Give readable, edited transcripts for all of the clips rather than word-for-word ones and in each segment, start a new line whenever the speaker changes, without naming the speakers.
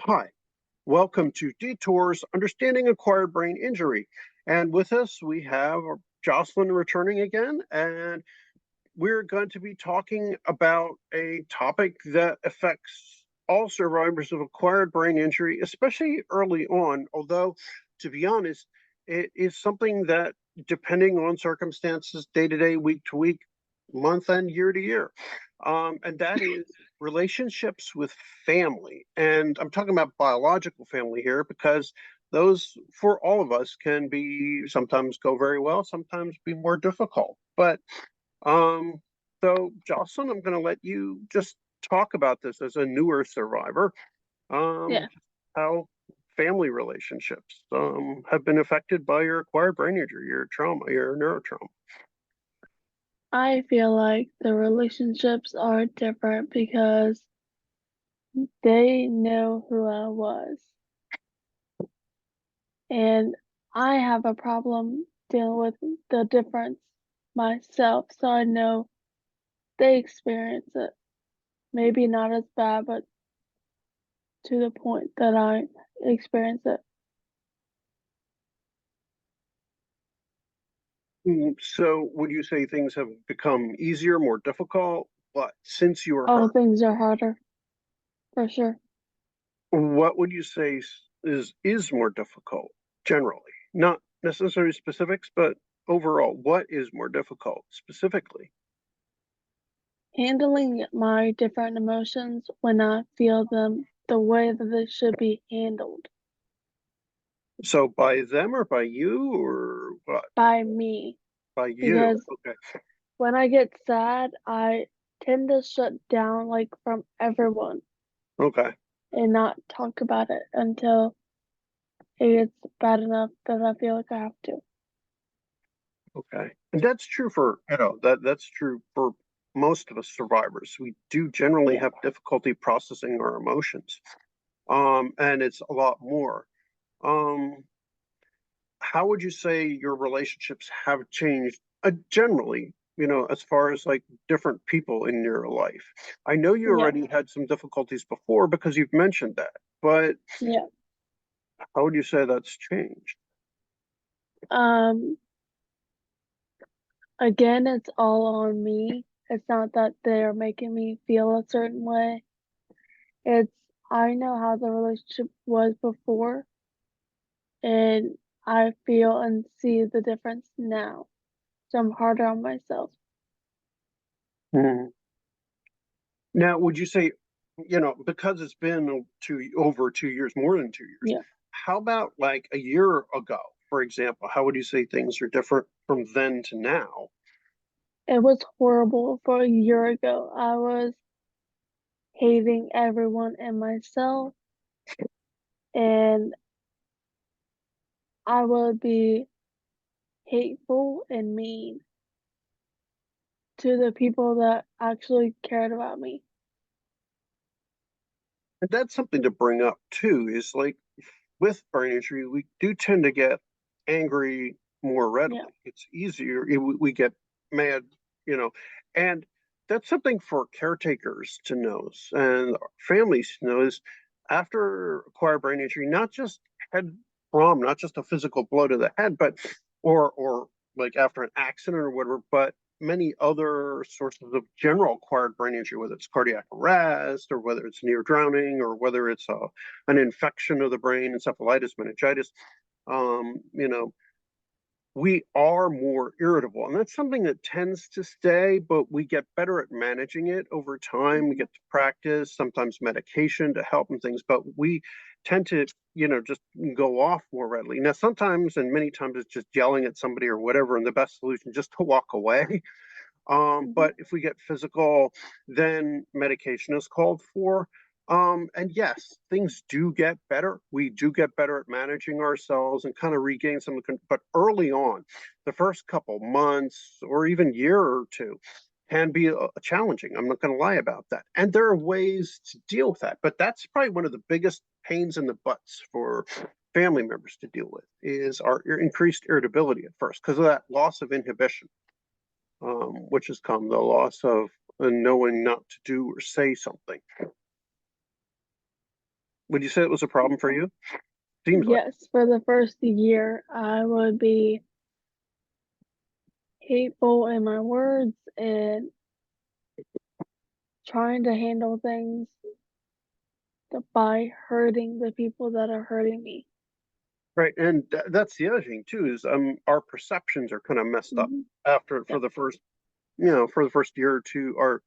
Hi, welcome to Detours Understanding Acquired Brain Injury. And with us, we have Jocelyn returning again, and we're going to be talking about a topic that affects all survivors of acquired brain injury, especially early on. Although, to be honest, it is something that, depending on circumstances, day to day, week to week, month and year to year, and that is relationships with family. And I'm talking about biological family here because those, for all of us, can be sometimes go very well, sometimes be more difficult. But um, so, Jocelyn, I'm going to let you just talk about this as a newer survivor.
Yeah,
How family relationships have been affected by your acquired brain injury, your trauma, your neurotrauma.
I feel like the relationships are different because they know who I was. And I have a problem dealing with the difference myself, so I know they experience it. Maybe not as bad, but to the point that I experience it.
So, would you say things have become easier, more difficult? But since you were
All
hurt,
things are harder, for sure.
what would you say is more difficult generally? Not necessarily specifics, but overall, what is more difficult specifically?
Handling my different emotions when I feel them the way that they should be handled
So by them or by you or what?
by me.
By you.
Because
Okay.
when I get sad, I tend to shut down like from everyone
Okay.
and not talk about it until it gets bad enough that I feel like I have to.
Okay. And that's true for, that's true for most of us survivors. We do generally
Yeah.
have difficulty processing our emotions. And it's a lot more. Um, how would you say your relationships have changed generally, as far as like different people in your life? I know you
Yeah.
already had some difficulties before because you've mentioned that, but
Yeah.
how would you say that's changed?
Um, Again, it's all on me. It's not that they're making me feel a certain way. It's I know how the relationship was before and I feel and see the difference now. So I'm harder on myself.
Hmm. Now, would you say, because it's been over 2 years, more than 2 years,
Yeah.
how about like a year ago, for example? How would you say things are different from then to now?
It was horrible for a year ago. I was hating everyone and myself, and I would be hateful and mean to the people that actually cared about me.
And that's something to bring up too, is like with brain injury, we do tend to get angry more
Yeah,
readily. It's easier. We get mad, you know, and that's something for caretakers to know and families to know is after acquired brain injury, not just head trauma, not just a physical blow to the head, but or like after an accident or whatever, but many other sources of general acquired brain injury, whether it's cardiac arrest or whether it's near drowning or whether it's an infection of the brain, encephalitis, meningitis. Um, you know, we are more irritable, and that's something that tends to stay, but we get better at managing it over time. We
mhm,
get to practice, sometimes medication to help and things, but we tend to, just go off more readily. Now, sometimes and many times it's just yelling at somebody or whatever, and the best solution just to walk away.
mhm.
But if we get physical, then medication is called for. And yes, things do get better. We do get better at managing ourselves and kind of regain some of the, but early on, the first couple months or even year or two can be challenging. I'm not going to lie about that. And there are ways to deal with that. But that's probably one of the biggest pains in the butts for family members to deal with is our increased irritability at first because of that loss of inhibition, which has come the loss of knowing not to do or say something. Would you say it was a problem for you? Seems like.
Yes, for the first year, I would be hateful in my words and trying to handle things by hurting the people that are hurting me.
Right, and that's the other thing too is our perceptions are kind of messed up
Hmm.
after for
Yep.
the first for the first year or two are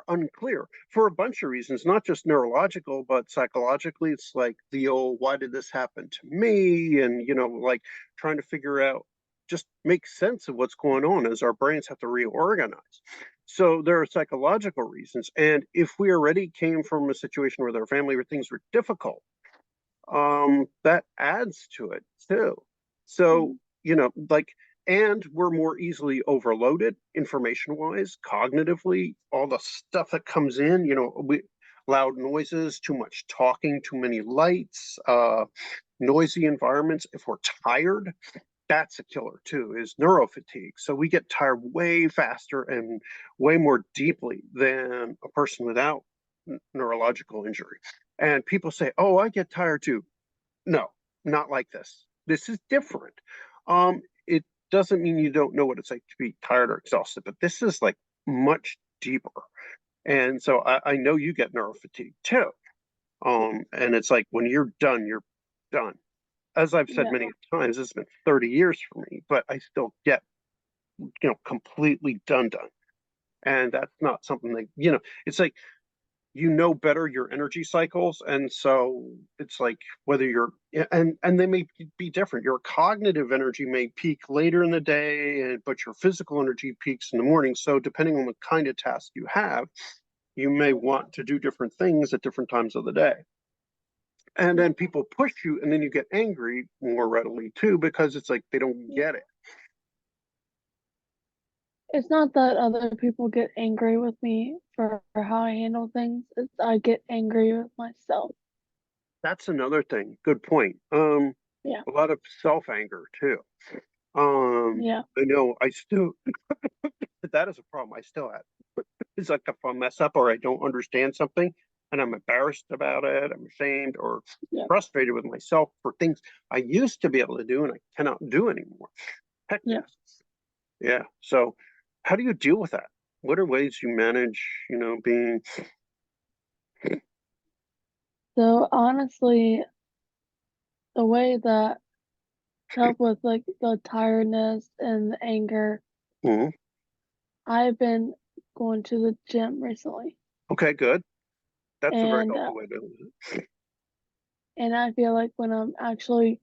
unclear for a bunch of reasons, not just neurological, but psychologically. It's like the old, why did this happen to me? And, like trying to figure out, just make sense of what's going on as our brains have to reorganize. So there are psychological reasons. And if we already came from a situation with our family where things were difficult, that adds to it too. So,
Mhm.
like, and we're more easily overloaded information wise, cognitively, all the stuff that comes in, loud noises, too much talking, too many lights, noisy environments. If we're tired, that's a killer too, is neurofatigue. So we get tired way faster and way more deeply than a person without neurological injury. And people say, oh, I get tired too. No, not like this. This is different. It doesn't mean you don't know what it's like to be tired or exhausted, but this is like much deeper. And so I know you get neurofatigue too. And it's like when you're done, you're done. As I've said
Yeah.
many times, it's been 30 years for me, but I still get, completely done. And that's not something that, it's like better your energy cycles, and so it's like whether you're and they may be different. Your cognitive energy may peak later in the day, but your physical energy peaks in the morning. So depending on what kind of task you have, you may want to do different things at different times of the day. And
Yeah.
then people push you, and then you get angry more readily too, because it's like they don't
Yeah.
get it.
It's not that other people get angry with me for how I handle things. It's I get angry with myself.
That's another thing. Good point.
Yeah.
A lot of self anger too.
Yeah.
I know I still that is a problem I still have. It's like if I mess up or I don't understand something and I'm embarrassed about it, I'm ashamed or
Yeah.
frustrated with myself for things I used to be able to do and I cannot do anymore. Heck
Yeah.
yes. Yeah. So how do you deal with that? What are ways you manage, being
So honestly, the way that help with like the tiredness and the anger,
Mhm.
I've been going to the gym recently,
Okay, good. That's a very
and uh,
helpful way to do it.
and I feel like when I'm actually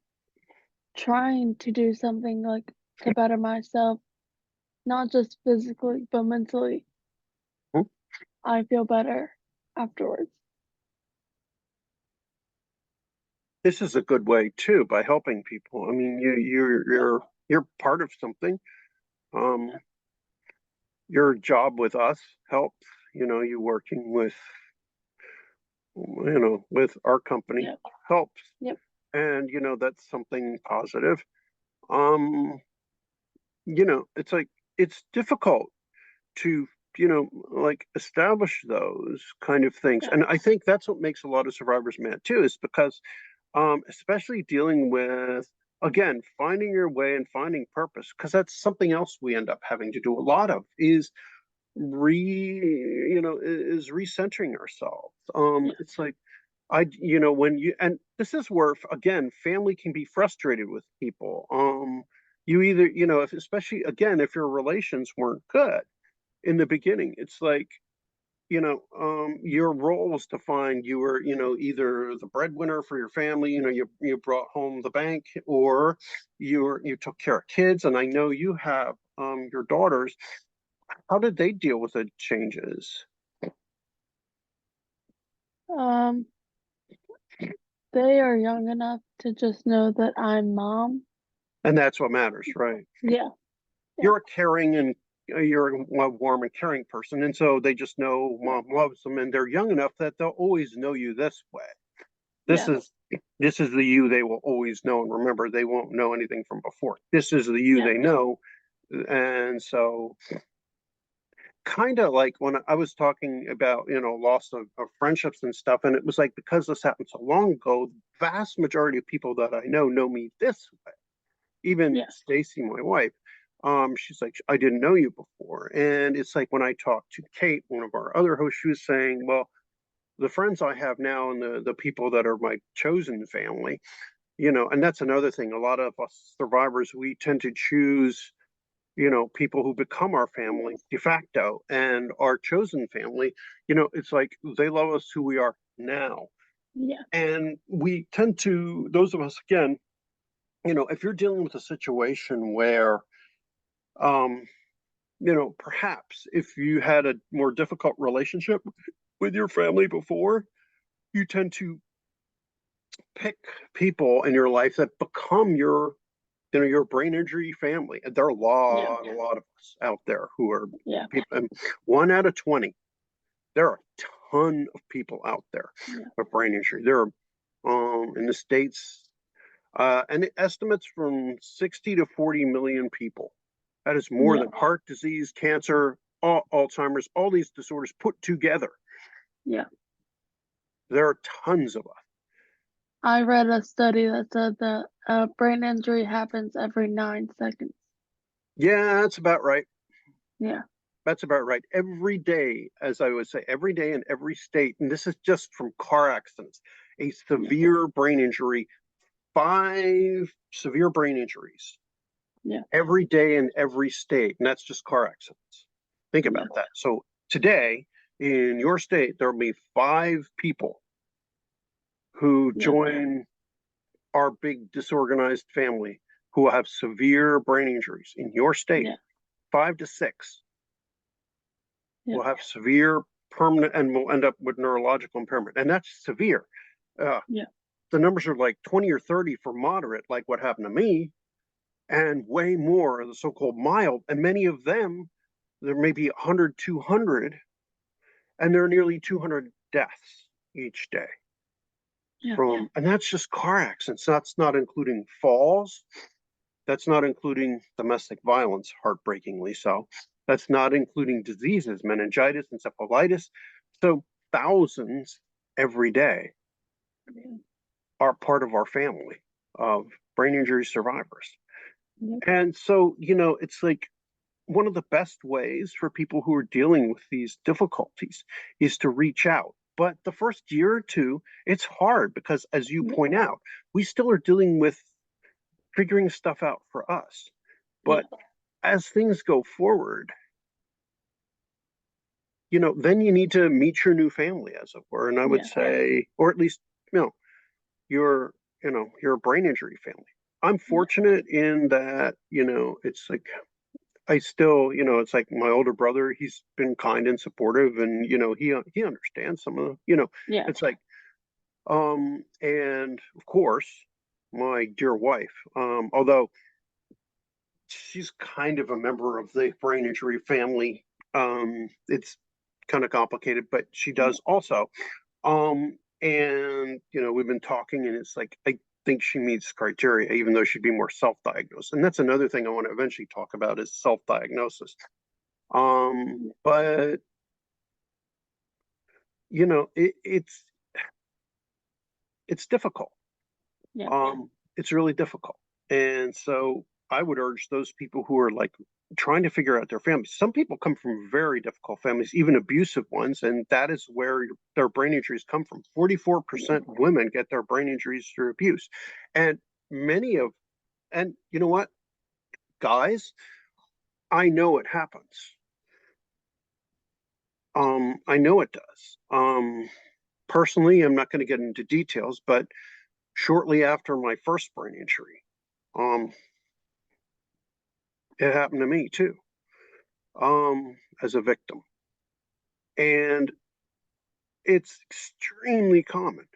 trying to do something like to better myself, not just physically but mentally,
Mhm.
I feel better afterwards.
This is a good way too by helping people. I mean,
Yeah.
you're part of something. Um, your job with us helps. You working with our company
Yep.
helps.
Yep.
And, that's something positive. Um, it's like, it's difficult to, like establish those kind of things.
Yeah.
And I think that's what makes a lot of survivors mad too, is because, especially dealing with, again, finding your way and finding purpose, because that's something else we end up having to do a lot of is re is recentering ourselves.
Yeah.
It's like when you, and this is where again family can be frustrated with people. You either, if especially again if your relations weren't good in the beginning, it's like, your role was defined. You were, either the breadwinner for your family, you brought home the bank, or you took care of kids. And I know you have your daughters. How did they deal with the changes?
Um, they are young enough to just know that I'm mom.
And that's what matters, right?
Yeah. Yeah.
You're a caring and you're a warm and caring person, and so they just know
Yeah.
mom loves them, and they're young enough that they'll always know you this way. This
Yeah.
is this is the you they will always know, and remember, they won't know anything from before. This is the you
Yeah.
they know, and so kind of like when I was talking about, loss of friendships and stuff, and it was like because this happened so long ago, the vast majority of people that I know me this way. Even
Yeah.
Stacy, my wife, she's like, I didn't know you before. And it's like when I talked to Kate, one of our other hosts, she was saying, well, the friends I have now and the people that are my chosen family, and that's another thing. A lot of us survivors, we tend to choose, people who become our family de facto, and our chosen family, it's like they love us who we are now.
Yeah.
And we tend to, those of us, again, if you're dealing with a situation where, um, perhaps if you had a more difficult relationship with your family before, you tend to pick people in your life that become your brain injury family. And there are
Yeah.
a lot of us out there who are
Yeah.
people, and 1 out of 20. There are a ton of people out there
Yeah.
with brain injury. There are, in the States, and estimates from 60 to 40 million people. That is more
Yeah.
than heart disease, cancer, Alzheimer's, all these disorders put together.
Yeah.
There are tons of us.
I read a study that said that brain injury happens every 9 seconds.
Yeah, that's about right.
Yeah.
That's about right. Every day, as I would say, every day in every state, and this is just from car accidents, a
Yeah.
severe brain injury, 5 severe brain injuries
Yeah.
every day in every state, and that's just car accidents. Think
Yeah.
about that. So today in your state, there will be 5 people who
Yeah.
join our big disorganized family who will have severe brain injuries in your state.
Yeah.
5 to 6
Yeah.
will have severe permanent and will end up with neurological impairment. And that's severe. Uh,
Yeah.
the numbers are like 20 or 30 for moderate, like what happened to me, and way more of the so-called mild. And many of them, there may be 100, 200, and there are nearly 200 deaths each day
Yeah.
from, and that's just car accidents. That's not including falls. That's not including domestic violence, heartbreakingly so. That's not including diseases, meningitis, encephalitis. So thousands every day are part of our family of brain injury survivors.
Yeah.
And so, it's like one of the best ways for people who are dealing with these difficulties is to reach out. But the first year or two, it's hard because, as you
Yeah.
point out, we still are dealing with figuring stuff out for us.
Yeah.
But as things go forward, then you need to meet your new family, as it were. And I would
Yeah.
say, or at least, you know, your, your brain injury family. I'm
Yeah.
fortunate in that, it's like I still, it's like my older brother, he's been kind and supportive and, he understands some of the,
Yeah.
it's like, and of course, my dear wife, although she's kind of a member of the brain injury family, it's kind of complicated, but she
Yeah.
does also. And, we've been talking and it's like, I think she meets criteria, even though she'd be more self-diagnosed. And that's another thing I want to eventually talk about is self-diagnosis. But it's difficult.
Yeah.
It's really difficult. And so I would urge those people who are like trying to figure out their families. Some people come from very difficult families, even abusive ones, and that is where their brain injuries come from. 44% of women get their brain injuries through abuse. And many of, and you know what, guys, I know it happens. I know it does. Personally, I'm not going to get into details, but shortly after my first brain injury, um, it happened to me too, as a victim. And it's extremely common.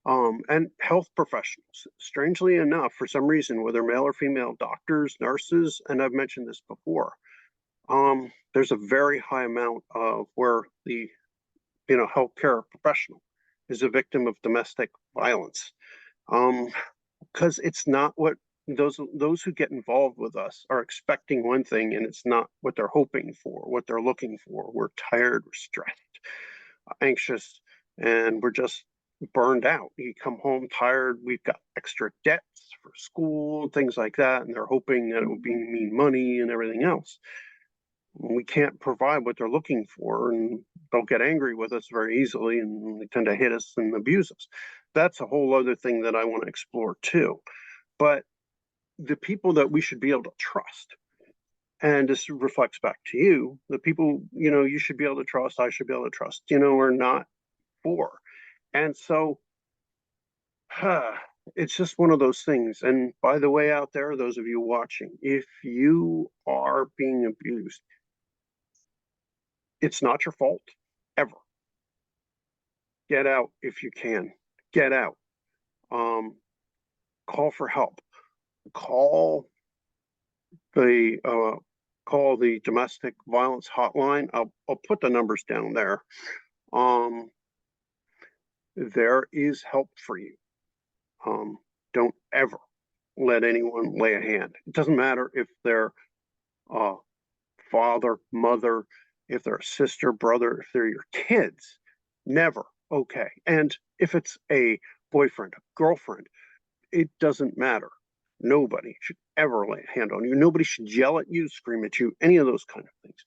And health professionals, strangely enough, for some reason, whether male or female, doctors, nurses, and I've mentioned this before, there's a very high amount of where the healthcare professional is a victim of domestic violence, because it's not what those who get involved with us are expecting one thing, and it's not what they're hoping for, what they're looking for. We're tired, we're stressed, anxious, and we're just burned out. You come home tired, we've got extra debts for school, things like that, and they're hoping that it will be mean money and everything else. We can't provide what they're looking for, and they'll get angry with us very easily, and they tend to hit us and abuse us. That's a whole other thing that I want to explore too. But the people that we should be able to trust, and this reflects back to you, the people, you should be able to trust, I should be able to trust, are not for. And so it's just one of those things. And by the way, out there, those of you watching, if you are being abused, it's not your fault ever. Get out if you can. Get out. Call for help. Call the domestic violence hotline. I'll put the numbers down there. There is help for you. Don't ever let anyone lay a hand. It doesn't matter if they're father, mother, if they're a sister, brother, if they're your kids. Never. Okay. And if it's a boyfriend, a girlfriend, it doesn't matter. Nobody should ever lay a hand on you. Nobody should yell at you, scream at you, any of those kind of things.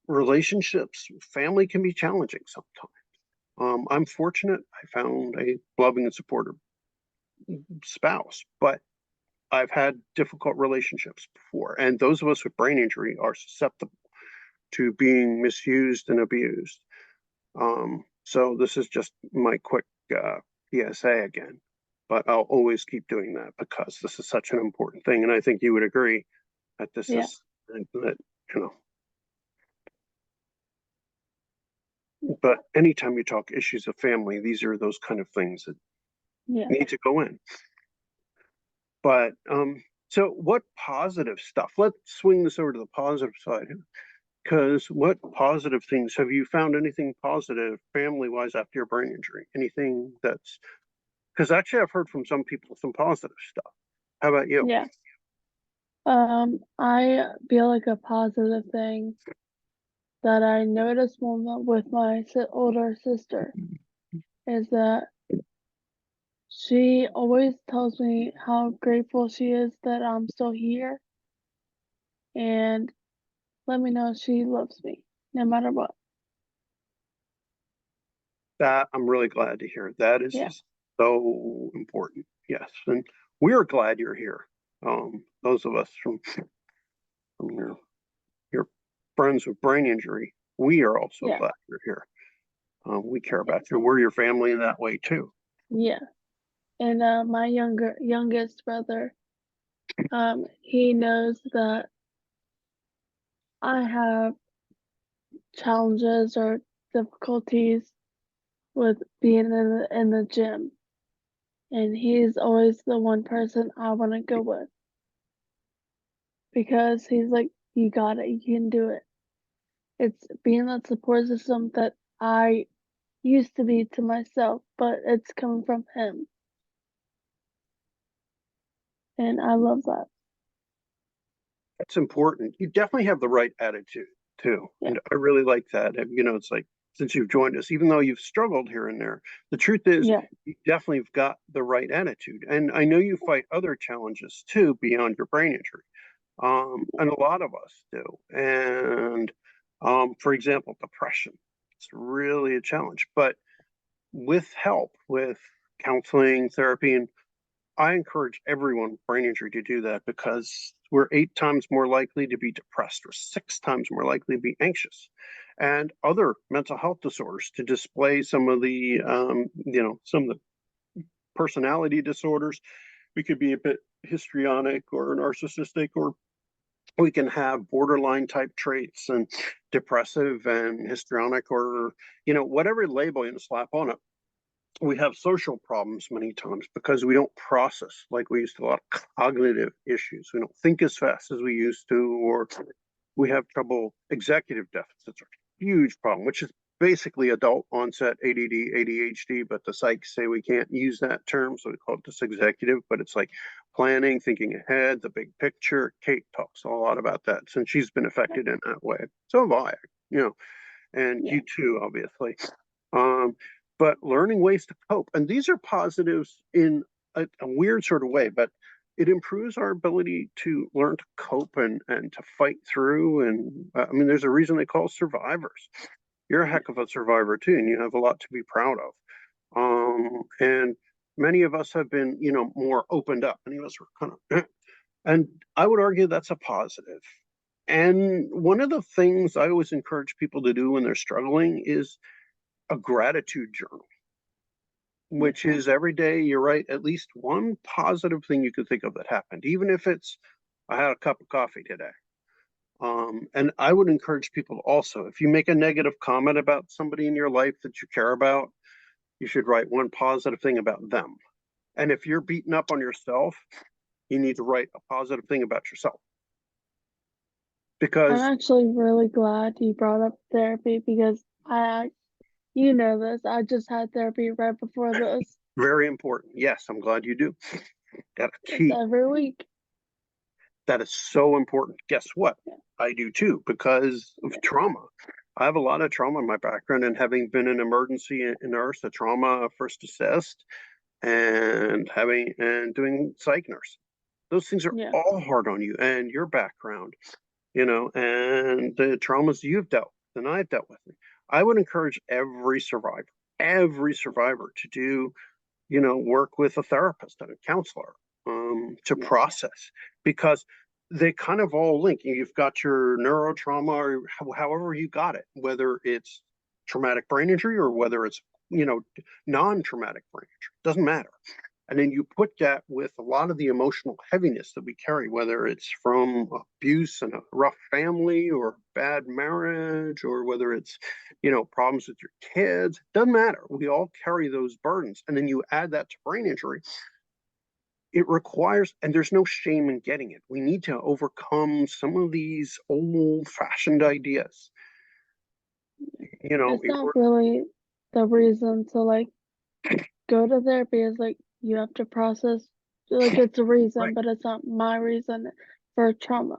Relationships, family can be challenging sometimes. I'm fortunate. I found a loving and supportive spouse, but I've had difficult relationships before. And those of us with brain injury are susceptible to being misused and abused. So this is just my quick PSA again. But I'll always keep doing that because this is such an important thing. And I think you would agree that this is, that, but anytime you talk issues of family, these are those kind of things that need to go in. But so what positive stuff? Let's swing this over to the positive side. Because what positive things have you found? Anything positive family wise after your brain injury? Anything that's, because actually I've heard from some people some positive stuff. How about you?
Yeah. I feel like a positive thing that I noticed with my older sister is that she always tells me how grateful she is that I'm still here and let me know she loves me no matter what.
That I'm really glad to hear. That is just so important. Yes. And we're glad you're here. Those of us from your friends with brain injury, we are also glad you're here. We care about you. We're your family in that way too.
Yeah. And my youngest brother, he knows that I have challenges or difficulties with being in the gym. And he's always the one person I want to go with. Because he's like, you got it, you can do it. It's being that support system that I used to be to myself, but it's coming from him. And I love that.
That's important. You definitely have the right attitude too. And I really like that. It's like, since you've joined us, even though you've struggled here and there, the truth is you definitely have got the right attitude. And I know you fight other challenges too beyond your brain injury. And a lot of us do. And for example, depression. It's really a challenge. But with help, with counseling, therapy, and I encourage everyone with brain injury to do that because we're 8 times more likely to be depressed or 6 times more likely to be anxious and other mental health disorders to display some of the, some of the personality disorders. We could be a bit histrionic or narcissistic, or we can have borderline type traits and depressive and histrionic, or, whatever label you slap on it. We have social problems many times because we don't process like we used to. A lot of cognitive issues. We don't think as fast as we used to, or we have trouble. Executive deficits are a huge problem, which is basically adult onset ADD, ADHD, but the psychs say we can't use that term, so we call it dysexecutive. But it's like planning, thinking ahead, the big picture. Kate talks a lot about that since she's been affected in that way. So have I, you know, and
Yeah.
you too, obviously. Um, but learning ways to cope, and these are positives in a weird sort of way, but it improves our ability to learn to cope and to fight through. And I mean, there's a reason they call survivors. You're a heck of a survivor too, and you have a lot to be proud of. And many of us have been, more opened up. Many of us were kind of, and I would argue that's a positive. And one of the things I always encourage people to do when they're struggling is a gratitude journal,
Yeah.
which is every day, you're right, at least one positive thing you could think of that happened, even if it's, I had a cup of coffee today. And I would encourage people also, if you make a negative comment about somebody in your life that you care about, you should write one positive thing about them. And if you're beaten up on yourself, you need to write a positive thing about yourself.
I'm
Because
actually really glad you brought up therapy because you know this, I just had therapy right before this.
very important. Yes, I'm glad you do. That's
It's
key.
every week.
That is so important. Guess what?
Yeah.
I do too, because of
Yeah.
trauma. I have a lot of trauma in my background, and having been an emergency nurse, a trauma first assist, and doing psych nurse. Those things are
Yeah.
all hard on you and your background, and the traumas you've dealt with and I've dealt with. I would encourage every survivor to do, work with a therapist and a counselor, to
Yeah.
process, because they kind of all link. You've got your neurotrauma, or however you got it, whether it's traumatic brain injury or whether it's, non-traumatic brain injury, doesn't matter. And then you put that with a lot of the emotional heaviness that we carry, whether it's from abuse and a rough family or bad marriage, or whether it's, problems with your kids. Doesn't matter. We all carry those burdens. And then you add that to brain injury. It requires, and there's no shame in getting it. We need to overcome some of these old fashioned ideas.
It's not really the reason to go to therapy is you have to process it's a reason,
Right.
but it's not my reason for trauma.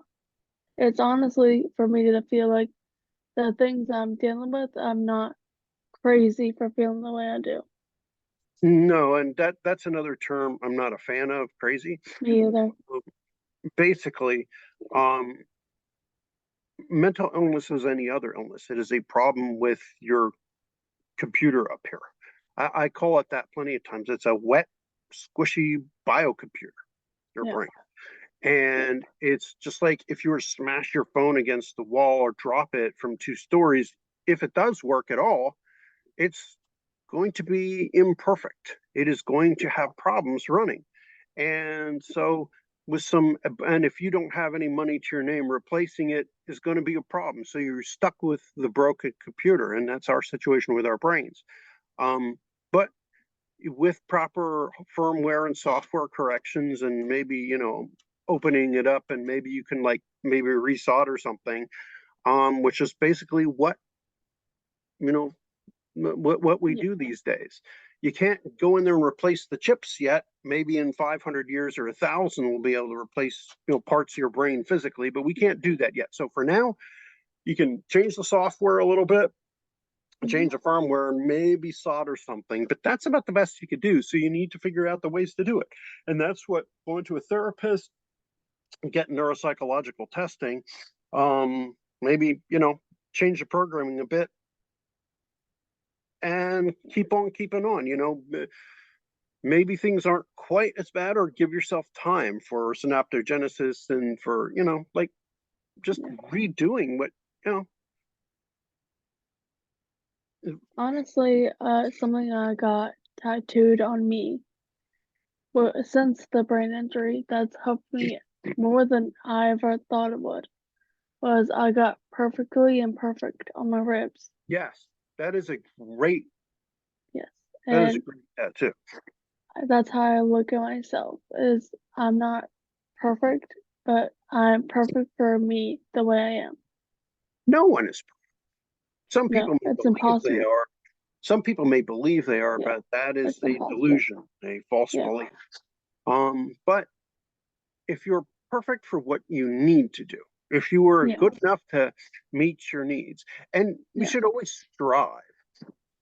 It's honestly for me to feel like the things I'm dealing with, I'm not crazy for feeling the way I do.
No, and that's another term I'm not a fan of, crazy.
Me either.
Basically, um, mental illness is any other illness. It is a problem with your computer up here. I call it that plenty of times. It's a wet, squishy biocomputer, your
Yeah.
brain.
Yeah.
And it's just like if you were to smash your phone against the wall or drop it from 2 stories, if it does work at all, it's going to be imperfect. It is going to have problems running. And so, and if you don't have any money to your name, replacing it is going to be a problem. So you're stuck with the broken computer. And that's our situation with our brains. But with proper firmware and software corrections, and maybe, opening it up, and maybe you can maybe resolder something, which is basically you know, what we
Yeah.
do these days. You can't go in there and replace the chips yet. Maybe in 500 years or 1,000, we'll be able to replace, parts of your brain physically, but we can't do that yet. So for now, you can change the software a little bit,
Mhm.
change the firmware, and maybe solder something, but that's about the best you could do. So you need to figure out the ways to do it. And that's what going to a therapist, getting neuropsychological testing, maybe, change the programming a bit and keep on keeping on. Maybe things aren't quite as bad, or give yourself time for synaptogenesis and for, just
Yeah.
redoing what,
Honestly, something I got tattooed on me since the brain injury that's helped me more than I ever thought it would was I got perfectly imperfect on my ribs.
yes, that is a great,
Yes.
that is a
And
great tattoo.
that's how I look at myself is I'm not perfect, but I'm perfect for me the way I am.
No one is, Some
No,
people may
it's
believe they
impossible.
are. Some people may believe they are,
Yeah,
but that is
it's
a
impossible.
delusion, a false
Yeah,
belief. But if you're perfect for what you need to do, if you are
yeah,
good enough to meet your needs, and we
yeah,
should always strive.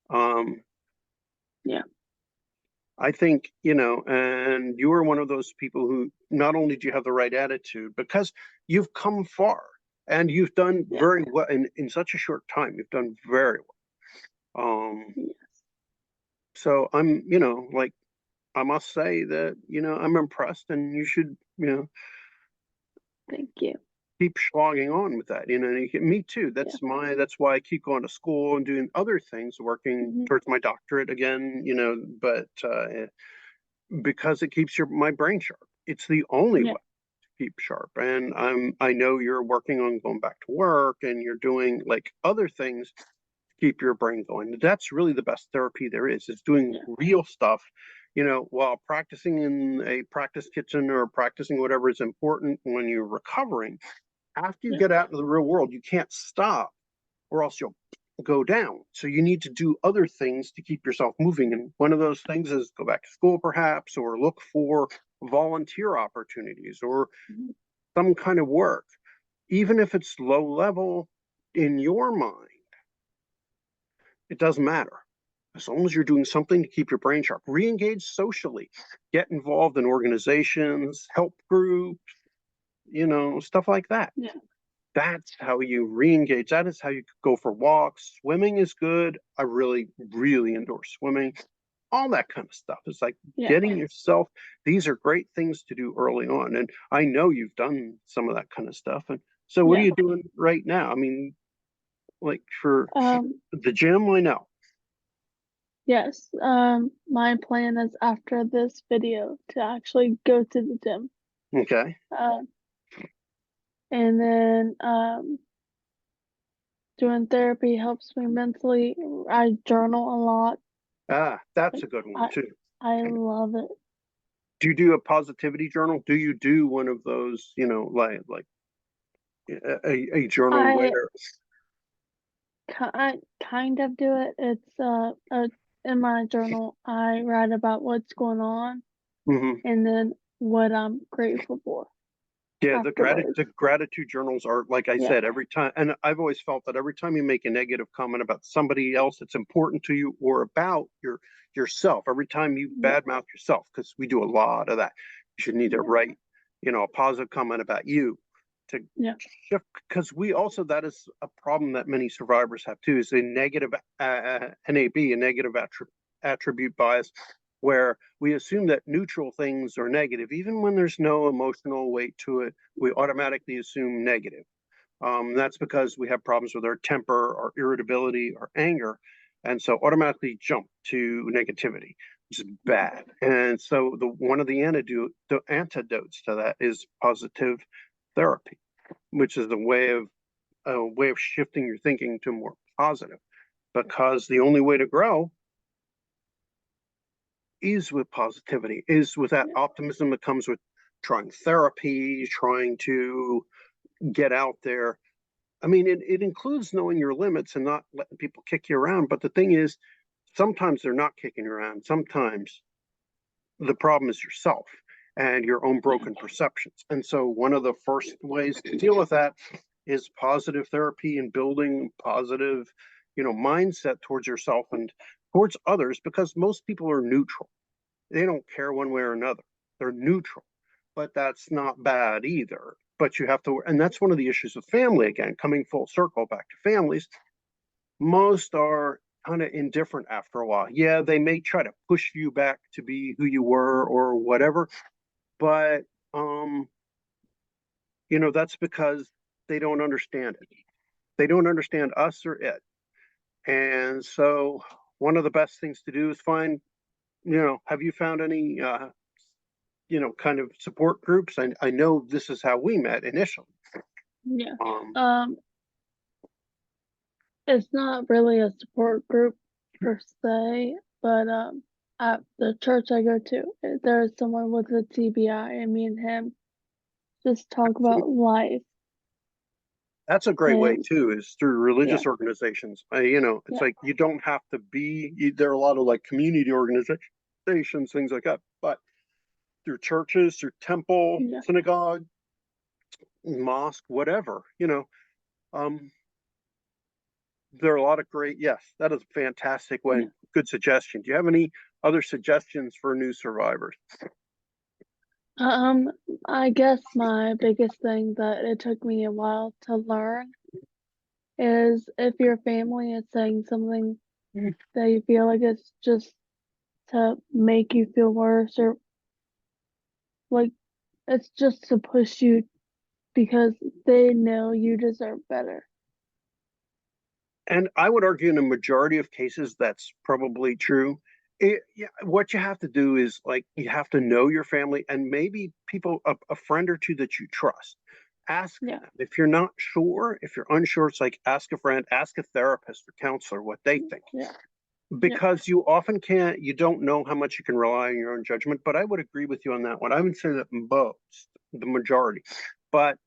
Um,
yeah,
I think, and you are one of those people who not only do you have the right attitude, because you've come far and you've done
yeah,
very well in such a short time, you've done very well.
yeah.
So like I must say that, I'm impressed and you should,
Thank you.
keep slogging on with that. Me too.
Yeah.
That's why I keep going to school and doing other things, working
Hmm.
towards my doctorate again, but because it keeps my brain sharp. It's the only
Yeah,
way to keep sharp. And I know you're working on going back to work and you're doing like other things to keep your brain going. That's really the best therapy there is. It's doing
yeah,
real stuff, while practicing in a practice kitchen or practicing whatever is important when you're recovering. After you
yeah,
get out into the real world, you can't stop or else you'll go down. So you need to do other things to keep yourself moving. And one of those things is go back to school, perhaps, or look for volunteer opportunities or
mhm,
some kind of work, even if it's low level in your mind, it doesn't matter. As long as you're doing something to keep your brain sharp, re engage socially, get involved in organizations, help groups, stuff like that.
yeah,
That's how you re-engage. That is how you go for walks. Swimming is good. I really, really endorse swimming. All that kind of stuff. It's like
yeah.
getting yourself, these are great things to do early on. And I know you've done some of that kind of stuff. And so what are
Yeah.
you doing right now? I mean, like for
Um,
the gym, I know.
yes. My plan is after this video to actually go to the gym.
Okay.
Um, and then doing therapy helps me mentally. I journal a lot.
That's
Like
a good one
I
too.
I love it.
Do you do a positivity journal? Do you do one of those, like a journal
I
where
I kind of do it. It's in my journal I write about what's going on
Mhm.
and then what I'm grateful for
Yeah,
afterwards.
the gratitude journals are like I
Yeah.
said, every time, and I've always felt that every time you make a negative comment about somebody else that's important to you or about yourself, every time you
Yeah.
badmouth yourself, because we do a lot of that, you should need to
Yeah.
write, a positive comment about you to
Yeah.
shift, because we also that is a problem that many survivors have too, is a negative NAB, a negative attribute bias, where we assume that neutral things are negative, even when there's no emotional weight to it. We automatically assume negative. That's because we have problems with our temper, our irritability, our anger, and so automatically jump to negativity, which is
Yeah.
bad. And so the one of the antidotes to that is positive therapy, which is a way of shifting your thinking to more positive. Because the only way to grow is with positivity, is with that
Yeah.
optimism that comes with trying therapy, trying to get out there. I mean, it includes knowing your limits and not letting people kick you around. But the thing is, sometimes they're not kicking you around. Sometimes the problem is yourself and your own
Yeah.
broken perceptions. And so, one of the first ways to deal with that is positive therapy and building positive, mindset towards yourself and towards others, because most people are neutral. They don't care one way or another. They're neutral, but that's not bad either. But you have to, and that's one of the issues with family, again, coming full circle back to families. Most are kind of indifferent after a while. Yeah, they may try to push you back to be who you were or whatever, but um, that's because they don't understand it. They don't understand us or it. And so one of the best things to do is find, have you found any kind of support groups? I know this is how we met initially.
Yeah.
Um,
Um, it's not really a support group per se, but at the church I go to, there's someone with a TBI, and me and him just talk about life.
That's a great way
And
too, is through
yeah,
religious organizations. You know, it's
yeah,
like you don't have to be, there are a lot of like community organizations, things like that, but through churches, through temple,
yeah,
synagogue, mosque, whatever, um, there are a lot of great, yes, that is a fantastic
yeah.
way. Good suggestion. Do you have any other suggestions for new survivors?
Um, I guess my biggest thing that it took me a while to learn is if your family is saying something that you feel like it's just to make you feel worse, or like it's just to push you because they know you deserve better.
And I would argue in a majority of cases that's probably true. Yeah, what you have to do is like you have to know your family and maybe people, a friend or two that you trust. Ask
Yeah,
them. If you're not sure, if you're unsure, it's like ask a friend, ask a therapist or counselor what they think.
yeah, yeah,
Because you often can't, you don't know how much you can rely on your own judgment. But I would agree with you on that one. I would say that most, the majority. But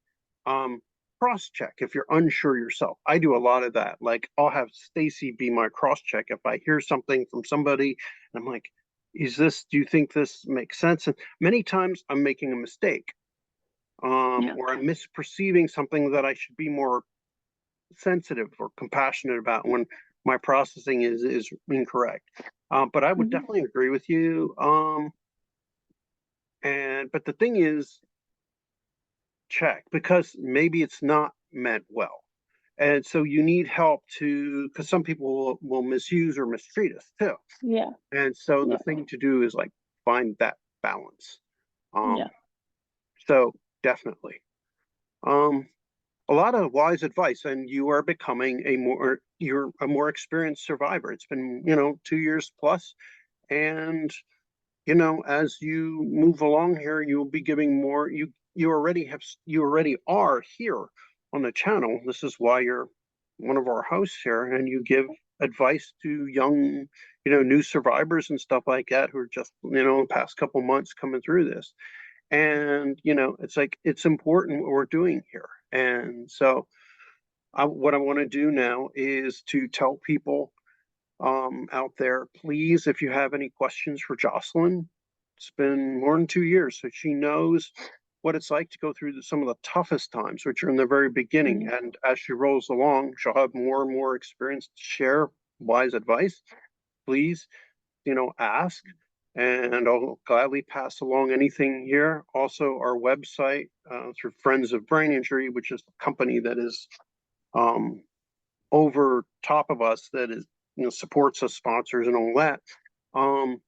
um, cross check if you're unsure yourself. I do a lot of that. Like I'll have Stacy be my cross check if I hear something from somebody and I'm like, do you think this makes sense? And many times I'm making a mistake,
yeah.
or I'm misperceiving something that I should be more sensitive or compassionate about when my processing is incorrect. But I would
Mhm.
definitely agree with you. And but the thing is, check because maybe it's not meant well. And so you need help to, because some people will misuse or mistreat us too.
Yeah,
And so the
yeah,
thing to do is like find that balance. Um,
yeah.
so definitely. Um, a lot of wise advice, and you are becoming you're a more experienced survivor. It's been, 2 years plus, and as you move along here, you'll be giving more. You already are here on the channel. This is why you're one of our hosts here, and you give advice to young, new survivors and stuff like that who are just, the past couple months coming through this. And it's like it's important what we're doing here. And so, what I want to do now is to tell people out there. Please, if you have any questions for Jocelyn, it's been more than 2 years, so she knows what it's like to go through some of the toughest times, which are in the very beginning.
Mhm.
And as she rolls along, she'll have more and more experience to share wise advice. Please, ask, and I'll gladly pass along anything here. Also, our website through Friends of Brain Injury, which is a company that is um, over top of us that is supports us, sponsors and all that. Um,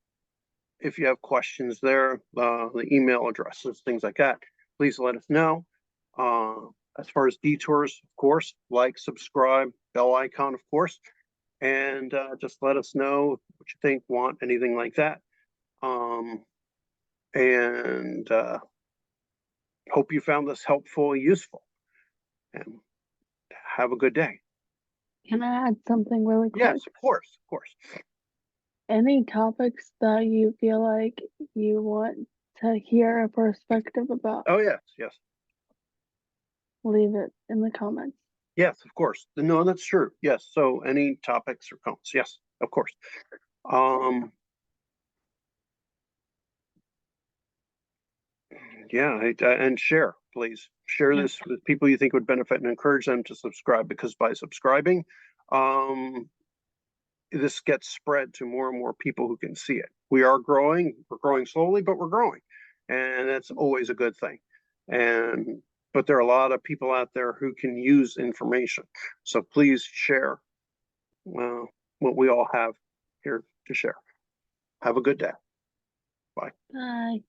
if you have questions there, the email addresses, things like that, please let us know. Uh, as far as detours, of course, like, subscribe, bell icon, of course, and just let us know what you think, want anything like that. Um, and hope you found this helpful and useful. And have a good day.
Can I add something really quick?
Yes, of course, of course.
Any topics that you feel like you want to hear a perspective about,
Oh yes, yes.
leave it in the comments.
Yes, of course. No, that's true. Yes. So any topics or comments? Yes, of course. Um, yeah, and share, please. Share
Yeah,
this with people you think would benefit and encourage them to subscribe because by subscribing, um, this gets spread to more and more people who can see it. We are growing. We're growing slowly, but we're growing. And that's always a good thing. And but there are a lot of people out there who can use information. So please share uh, what we all have here to share. Have a good day. Bye.
bye.